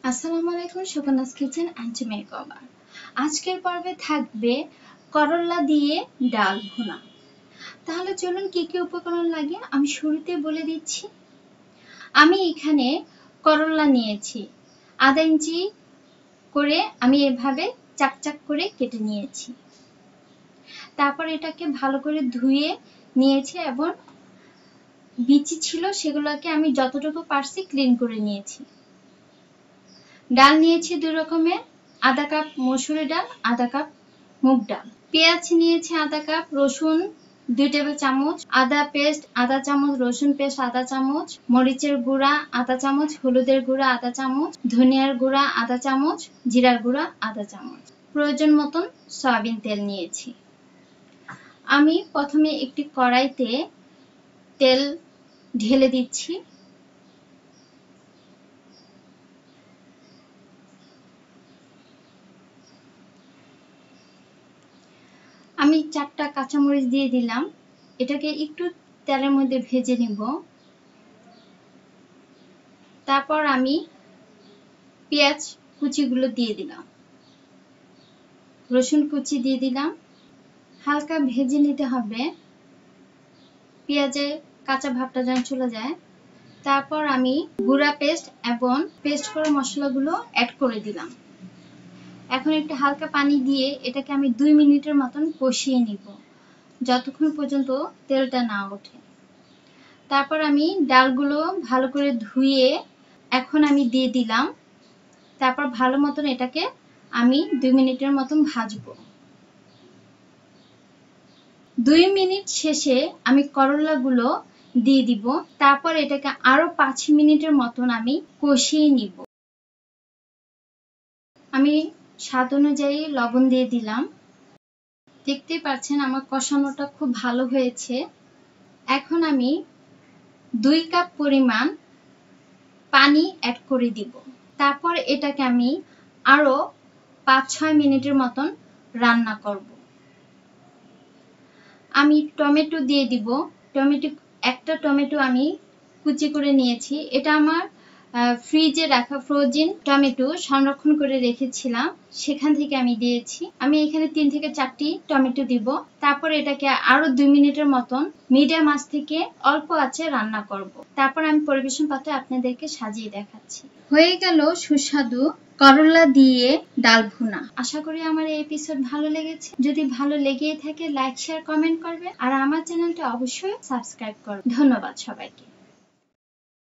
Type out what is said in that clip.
আসসালামু আলাইকুম, সুকন্যাস kitchen and makeover. আজকের পর্বে থাকবে করলা দিয়ে ডাল ভুনা। তাহলে চলুন কি কি উপকরণ লাগে আমি শুরুতে বলে দিচ্ছি। আমি এখানে করলা নিয়েছি, আধা ইঞ্চি করে আমি এভাবে চাকচাক করে কেটে নিয়েছি। তারপর এটাকে ভালো করে ধুয়ে নিয়েছি এবং বিচি ছিল সেগুলোকে আমি যতটুকু পারছি ক্লিন করে নিয়েছি। ডাল নিয়েছি দুই রকমের, আধা কাপ মসুরি ডাল, আধা কাপ মুগ ডাল। পেঁয়াজ নিয়েছি আধা কাপ, রসুন 2 টেবিল চামচ, আদা পেস্ট আধা চামচ, রসুন পেস্ট আধা চামচ, মরিচের গুঁড়া আধা চামচ, হলুদের গুঁড়া আধা চামচ, ধনিয়ার গুঁড়া আধা চামচ, জিরার গুঁড়া আধা চামচ। প্রয়োজন মতন সয়াবিন তেল নিয়েছি। আমি প্রথমে একটি কড়াইতে তেল ঢেলে দিচ্ছি। আমি 4টা কাঁচামরিচ দিয়ে দিলাম। এটাকে একটু তেলের মধ্যে ভেজে নিব। তারপর আমি পেঁয়াজ কুচিগুলো দিয়ে দিলাম, রসুন কুচি দিয়ে দিলাম। হালকা ভেজে নিতে হবে, পেঁয়াজের কাঁচা ভাবটা যেন চলে যায়। তারপর আমি গুঁড়া পেস্ট এবং পেস্ট করা মশলাগুলো অ্যাড করে দিলাম। এখন একটু হালকা পানি দিয়ে এটাকে আমি 2 মিনিটের মতন কষিয়ে নিব, যতক্ষণ পর্যন্ত তেলটা না ওঠে। তারপর আমি ডালগুলো ভালো করে ধুয়ে এখন আমি দিয়ে দিলাম। তারপর ভালো মতন এটাকে আমি 2 মিনিটের মতন ভাজবো। 2 মিনিট শেষে আমি করলাগুলো দিয়ে দিব। তারপর এটাকে আরো 5 মিনিটের মতন আমি কষিয়ে নিব। আমি স্বাদ অনুযায়ী লবণ দিয়ে দিলাম। দেখতেই পাচ্ছেন আমার কষানোটা খুব ভালো হয়েছে। এখন আমি 2 কাপ পরিমাণ পানি অ্যাড করে দিব। তারপর এটাকে আমি আরো 5-6 মিনিটের মতন রান্না করব। আমি টমেটো দিয়ে দিব। একটা টমেটো আমি কুচি করে নিয়েছি। এটা আমার ফ্রিজে রাখা ফ্রোজেন টমেটো সংরক্ষণ করে রেখেছিলাম, সেখান থেকে আমি দিয়েছি। আমি এখানে 3 থেকে 4টি টমেটো দিব। তারপর এটাকে আরো 2 মিনিটের মতন মিডিয়াম আঁচ থেকে অল্প আঁচে রান্না করব। তারপর আমি পরিবেশন পাত্রে আপনাদেরকে সাজিয়ে দেখাচ্ছি। হয়ে গেল সুস্বাদু করলা দিয়ে ডাল ভুনা। আশা করি আমার এই এপিসোড ভালো লেগেছে। যদি ভালো লেগেই থাকে লাইক, শেয়ার, কমেন্ট করবে আর আমার চ্যানেলটা অবশ্যই সাবস্ক্রাইব করবে। ধন্যবাদ সবাইকে।